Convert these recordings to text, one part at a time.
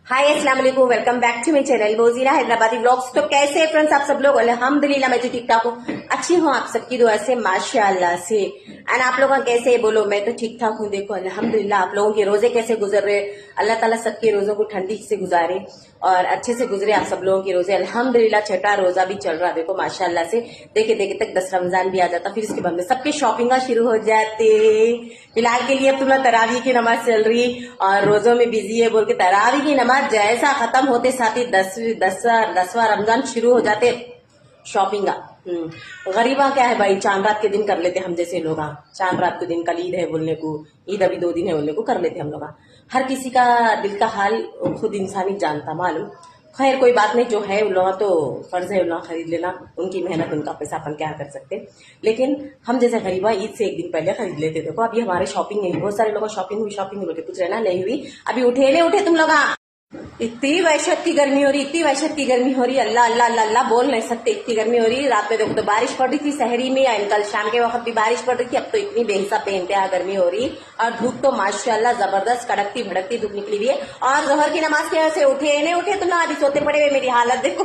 हाय अस्सलाम वालेकुम, welcome back to my channel Mozilla Hyderabadi vlogs. तो कैसे हैं फ्रेंड्स आप सब लोग? अल्हम्दुलिल्लाह मैं तो ठीक ठाक हूँ, अच्छी हूँ आप सबकी दुआ से माशाअल्लाह से। एंड आप लोग कैसे बोलो? मैं तो ठीक ठाक हूँ। देखो अल्हम्दुलिल्लाह, आप लोगों के रोजे कैसे गुजर रहे? अल्लाह ताला सबके रोजों को ठंडी से गुजारे और अच्छे से गुजरे आप सब लोगों के रोजे। अल्हम्दुलिल्लाह छठा रोजा भी चल रहा, देखो माशाअल्लाह से। देखे देखे तक 10 रमजान भी आ जाता, फिर इसके बाद में सबके शॉपिंग शुरू हो जाते। फिलहाल के लिए अब तुम्हारा तरावी की नमाज चल रही और रोजों में बिजी है बोल के तरावी की नमाज जैसा खत्म होते साथ ही 10वां रमजान शुरू हो जाते शॉपिंग का। गरीबा क्या है भाई, चांद रात के दिन कर लेते हम जैसे लोग। चांद रात के दिन कल ईद है बोलने को, ईद अभी 2 दिन है बोलने को कर लेते हम लोग। हर किसी का दिल का हाल खुद इंसान ही जानता मालूम। खैर कोई बात नहीं, जो है उन लोगों तो फर्ज है उन लोग खरीद लेना, उनकी मेहनत उनका पैसा, अपन क्या कर सकते। लेकिन हम जैसे गरीबा ईद से 1 दिन पहले खरीद लेते। देखो अभी हमारे शॉपिंग नहीं, बहुत सारे लोगों शॉपिंग हुई बोलते कुछ रहना नहीं हुई। अभी उठे नहीं उठे तुम लोग? इतनी वहशत की गर्मी हो रही, इतनी वहशत की गर्मी हो रही, अल्लाह अल्लाह अल्लाह अल्लाह बोल नहीं सकते। इतनी गर्मी हो रही। रात में देखो तो बारिश पड़ रही थी शहरी में, एंड कल शाम के वक्त भी बारिश पड़ रही थी। अब तो इतनी बेहिसाब बेइंतहा गर्मी हो रही और धूप तो माशाल्लाह जबरदस्त कड़कती भड़कती धूप निकली हुई है। और जोहर की नमाज के यहाँ से उठे नहीं उठे तुम लोग? अभी सोते पड़े हुए, मेरी हालत देखो।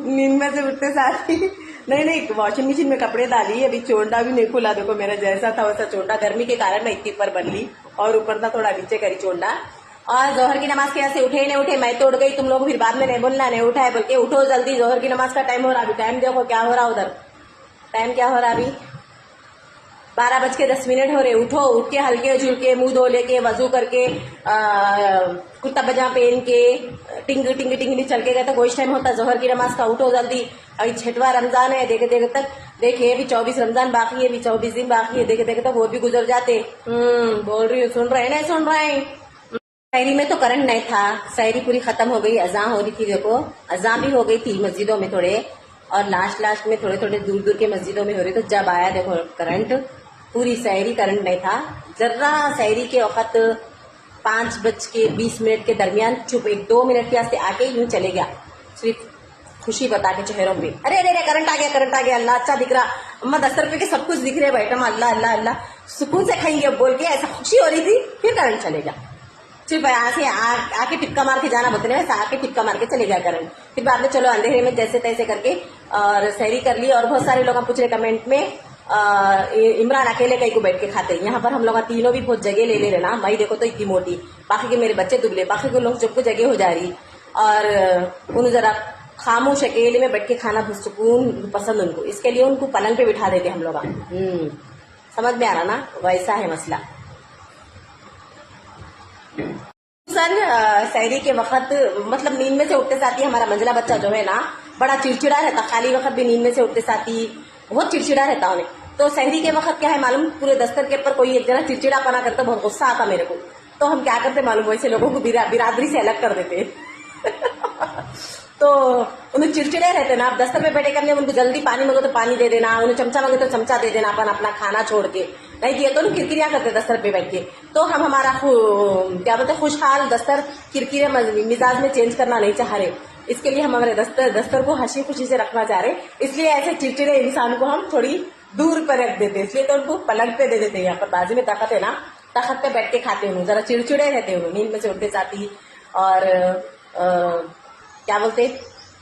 नींद में से उठते साथ ही नहीं वॉशिंग मशीन में कपड़े डाली, अभी चोंडा भी नहीं खुला। देखो मेरा जैसा था वैसा चोंडा, गर्मी के कारण मैं इतनी ऊपर बन ली और ऊपर था थोड़ा नीचे करी चोंडा। और जोहर की नमाज के यहाँ से उठे नहीं उठे, मैं तो उठ गई। तुम लोग फिर बाद में नहीं बोलना नहीं उठा है बोल के। उठो जल्दी, जोहर की नमाज का टाइम हो रहा। अभी टाइम देखो क्या हो रहा उधर, टाइम क्या हो रहा अभी 12:10 हो रहे। उठो, उठ के हल्के झुलके मुंह धो लेके वजू करके कुर्ता पजामा पहन के टिंग टिंग टिंग चल के गए तो कोई टाइम होता जोहर की नमाज का। उठो जल्दी, अभी 6वां रमजान है। देखे देखे तक देखिए अभी 24 रमजान बाकी है, अभी 24 दिन बाकी है। देखे देखे तक वो भी गुजर जाते। बोल रही हूँ, सुन रहे नहीं सुन रहे? शहरी में तो करंट नहीं था, शहरी पूरी खत्म हो गई, अजान हो रही थी। देखो अजान भी हो गई थी मस्जिदों में थोड़े, और लास्ट में थोड़े थोड़े दूर दूर के मस्जिदों में हो रही। तो जब आया देखो करंट, पूरी शहरी करंट नहीं था जर्रा। शहरी के वक्त 5:20 के दरमियान चुप 1-2 मिनट के वास्ते आके यूं चले गया, सिर्फ खुशी बता के चेहरों पे। अरे अरे अरे करंट आ गया, करंट आ गया, अल्लाह अच्छा दिख रहा। अम्मा 10 रुपए के सब कुछ दिख रहे बैठा, अल्लाह अल्लाह अल्लाह सुकून से खाएंगे बोल के ऐसा खुशी हो रही थी। फिर करंट चले गया, सिर्फ यहाँ से आके टिक्का मार के जाना बोलते हैं वैसे आके टिक्का मार के चले गया करंट। फिर बाद में चलो अंधेरे में जैसे तैसे करके और सहरी कर ली। और बहुत सारे लोग पूछ रहे कमेंट में इमरान अकेले कहीं को बैठ के खाते हैं। यहाँ पर हम लोग तीनों भी बहुत जगह ले ले ना। मैं देखो तो इतनी मोटी, बाकी के मेरे बच्चे दुबले, बाकी के लोग सबको जगह हो जा रही और उन्हें जरा खामोश अकेले में बैठ के खाना बहुत सुकून पसंद उनको, इसके लिए उनको पलंग पे बिठा देते हम लोग। समझ में आ रहा ना? वैसा है मसला। सर सहरी के वक्त मतलब नींद में से उठते साथ ही हमारा मंजिला बच्चा जो है ना बड़ा चिड़चिड़ा रहता। खाली वक्त भी नींद में से उठते साथ ही बहुत चिड़चिड़ा रहता उन्हें। तो सहरी के वक्त क्या है मालूम, पूरे दस्तर के ऊपर कोई एक जना चिड़चिड़ापना करता, बहुत गुस्सा आता मेरे को। तो हम क्या करते मालूम, वैसे लोगों को बिरादरी से अलग कर देते। तो उन्हें चिड़चिड़े रहते ना, आप दस्तर में बैठे करने उनको जल्दी पानी मांगो तो पानी दे देना, उन्हें चमचा मांगे तो चमचा दे देना, अपन अपना खाना छोड़ के नहीं दिए तो उन्हें किरकिरिया करते दस्तर पे बैठ के। तो हम हमारा क्या बोलते खुशहाल दस्तर किरकिरे मिजाज में चेंज करना नहीं चाह रहे, इसके लिए हम हमारे दस्तर को हंसी खुशी से रखना चाह रहे। इसलिए ऐसे चिड़चिड़े इंसान को हम थोड़ी दूर पर रख देते, इसलिए तो उनको पलंग पे दे देते हैं। यहाँ पर बाजू में तख्त है ना, तख्त पे बैठ के खाते हैं, जरा चिड़चिड़े रहते हैं नींद में से उठते साथी। और क्या बोलते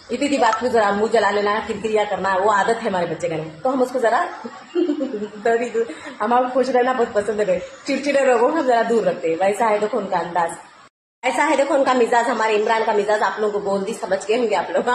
इतनी बात को जरा मुंह जला लेना, किरकिरिया करना, वो आदत है हमारे बच्चे का। तो हम उसको जरा थोड़ी दूर, हमारे खुश रहना बहुत पसंद है, चिड़चिड़े लोगों को हम जरा दूर रखते हैं। वैसा है देखो उनका अंदाज, ऐसा है देखो उनका मिजाज। हमारे इमरान का मिजाज आप लोगों को बोल दी, समझ गए होंगे आप लोग।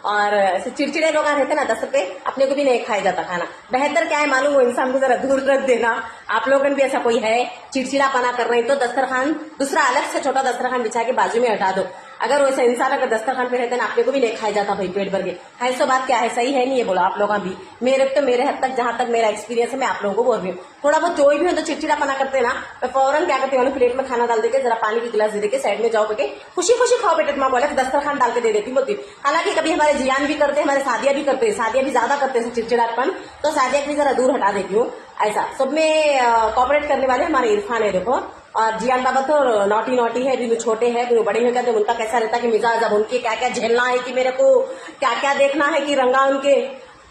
और ऐसे चिड़चिड़े लोग रहते ना दस्तर पे, अपने को भी नहीं खाया जाता खाना। बेहतर क्या है मालूम, वो इंसान को जरा दूर रख देना। आप लोगों भी ऐसा कोई है चिड़चिड़ापना कर रहे हैं तो दस्तरखान दूसरा अलग से छोटा दस्तरखान बिछा के बाजू में हटा दो। अगर वैसा इंसान अगर दस्तरखान पे रहते ना, अपने को भी नहीं खाया जाता भाई पेट भर के। है सो बात क्या है, सही है नहीं है बोलो आप लोग भी। मेरे हद तक जहां तक मेरा एक्सपीरियंस है मैं आप लोगों को बोल रही हूँ। थोड़ा बहुत जो भी हो तो चिड़चिड़ापना करते ना, मैं फौरन क्या करती हूँ प्लेट में खाना डाल देके जरा पानी की गिलास दे देके साइड में जाओ करके खुशी खुशी खाओ बेटे माँ बोले दस्तरखान डाल के दे देती बोलती। हालांकि कभी हमारे जियान भी करते हैं, हमारे शादियां भी करते हैं, शादियां भी ज्यादा करते हैं चिड़चिड़ापन, तो शादियां भी जरा दूर हटा देती हूँ। ऐसा सब में कॉपरेट करने वाले हमारे इरफान है देखो। और जियान बाबा तो नॉटी है, भी छोटे हैं भी बड़े हो गए, तो उनका कैसा रहता है कि मिजाज अब उनके क्या क्या झेलना है, कि मेरे को क्या क्या देखना है कि रंगा उनके।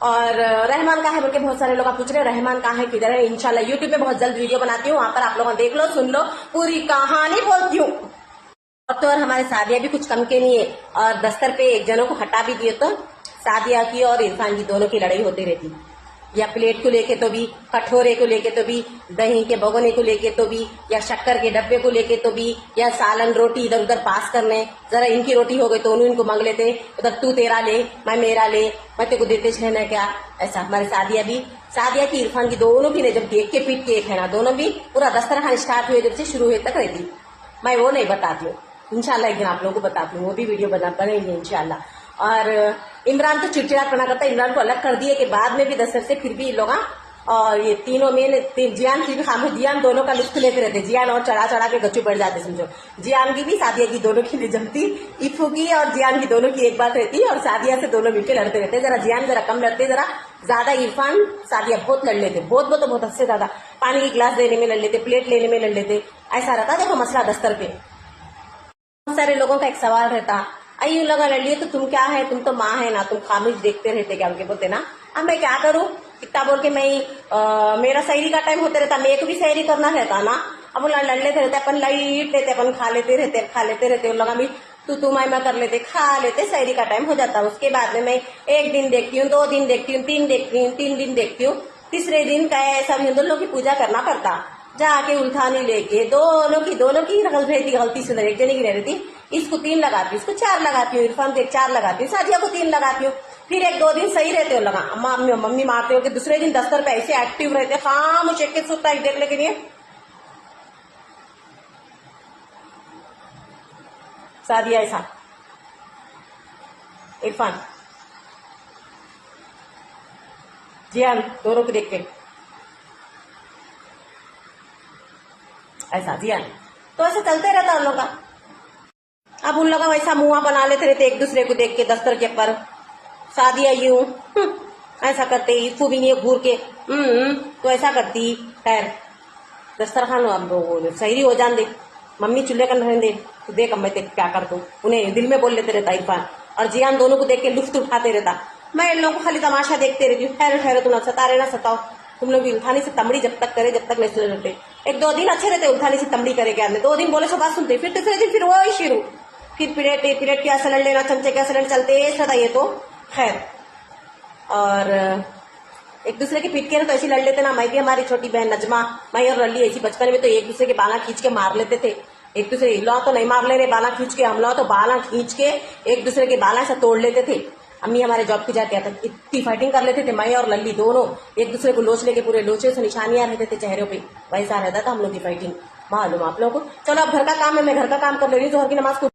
और रहमान कहाँ है बोल के बहुत सारे लोग पूछ रहे हैं, रहमान कहाँ है किधर है। इंशाल्लाह यूट्यूब पे बहुत जल्द वीडियो बनाती हूँ, वहां पर आप लोग देख लो, सुन लो, पूरी कहानी बोलती हूँ। और हमारे सादिया भी कुछ कम के नहीं है। और दस्तर पे एक जनों को हटा भी दिए तो सादिया की और इरफान की दोनों की लड़ाई होती रहती, या प्लेट को लेके तो भी, कटोरे को लेके तो भी, दही के भगोने को लेके तो भी, या शक्कर के डब्बे को लेके तो भी, या सालन रोटी इधर उधर पास करने। जरा इनकी रोटी हो गई तो उन्होंने इनको मांग लेते, उधर तू तेरा ले, मैं मेरा ले, मैं तेको देते रहना क्या। ऐसा हमारे सादिया की इरफान की दोनों की ने जब देख के पीट के एक है ना, दोनों भी पूरा दस्तरखान स्टार्ट हुए जब से शुरू हुए तक रहती। मैं वो नहीं बताती हूँ, इंशाल्लाह एक दिन आप लोगों को बताती हूँ, वो भी वीडियो बनेगी इंशाल्लाह। और इमरान तो चिड़चिड़ापना करता है, इमरान को अलग कर दिए के बाद में भी दस्तर से फिर भी ये लोग और ये तीनों में जियान की भी खामोश, जियान दोनों का लुत्फ लेते रहते, जियान और चढ़ा चढ़ा के गच्चू पड़ जाते समझो। जियान की भी सादिया की दोनों की नहीं जमती, इफू की और जियान की दोनों की एक बात रहती है, और सादिया से दोनों मिलकर लड़ते रहते। जरा जियान जरा कम लड़ते, जरा ज्यादा इरफान सादिया बहुत लड़ लेते, बहुत हद से ज्यादा। पानी की गिलास लेने में लड़ लेते, प्लेट लेने में लड़ लेते, ऐसा रहता देखो मसला दस्तर पे। बहुत सारे लोगों का एक सवाल रहता, अयो लगा लड़ लिए तो तुम क्या है, तुम तो माँ है ना, तुम खामोश देखते रहते क्या, उनके बोलते ना। अब मैं क्या करूँ, कितना बोल के मैं मेरा सैरी का टाइम होते रहता, मेरे को भी सैरी करना रहता ना। अब वो लड़ लेते रहते, अपन लाइट लेते, अपन खा लेते रहते, लगा भी तू मैं कर लेते, खा लेते, सैरी का टाइम हो जाता। उसके बाद में मैं एक दिन देखती हूँ, 2 दिन देखती हूँ, 3 देखती हूँ, 3 दिन देखती हूँ, तीसरे दिन का सब हिंदुओं की पूजा करना पड़ता। जाके उल्थानी लेके दोनों की गलती सुन, एक जने की नहीं रहती, इसको 3 लगाती हूँ, इसको 4 लगाती हूँ, इरफान को 4 लगाती हूँ, सादिया को 3 लगाती हूँ। फिर 1-2 दिन सही रहते हो, लगा मम्मी मारते हो कि दूसरे दिन दस्तर पे ऐसे एक्टिव रहते, खामोश एक सोता है देखने के लिए। सादिया ऐसा, इरफान जियान दोनों को देख के ऐसा जियान, तो ऐसा चलते रहता उन लोग का। अब उन लोग वैसा मुंह बना लेते रहते एक दूसरे को देख के दस्तर के पर। सादिया यूं ऐसा करते, इफू भी नहीं घूर के तो ऐसा करती। खैर दस्तरखान अब सही हो जान दे, मम्मी चूल्हे का रहने दे, तो देख अब मैं क्या कर दूं। उन्हें दिल में बोल लेते रहता इरफान, और जियान दोनों को देख के लुफ्त उठाते रहता। मैं इन लोगों को खाली तमाशा देखते रहती हूँ, ठहरो तुम सता रहे ना सताओ, तुम लोग भी उल्थानी से तमड़ी जब तक करे, जब तक नहीं सुनते। 1-2 दिन अच्छे रहते, उल्थानी से तमड़ी करे क्या, 2 दिन बोले सब बात सुनते, फिर तीसरे दिन फिर वही शुरू, फिर प्लेट क्या सलड़ लेना, चमचे क्या सलड़, चलते रहता ये तो। खैर और एक दूसरे के पीट के ना तो ऐसी लड़ लेते ना। मैं भी, हमारी छोटी बहन नजमा, मैं और लल्ली ऐसी बचपन में तो एक दूसरे के बाला खींच के मार लेते थे। एक दूसरे लो तो नहीं मार ले रहे बाला खींच के, हम लोग तो बाला खींच के एक दूसरे के बाला से तोड़ लेते थे। अम्मी हमारे जॉब की जाती आता, इतनी फाइटिंग कर लेते थे मैं और लल्ली दोनों, एक दूसरे को लोच लेके पूरे लोचे से निशानियां रहते थे चेहरों पे, वैसा रहता था हम लोग की फाइटिंग। मालूम आप लोगों को। चलो अब घर का काम है, मैं घर का काम कर ले रही हूँ, जोहर की नमाज को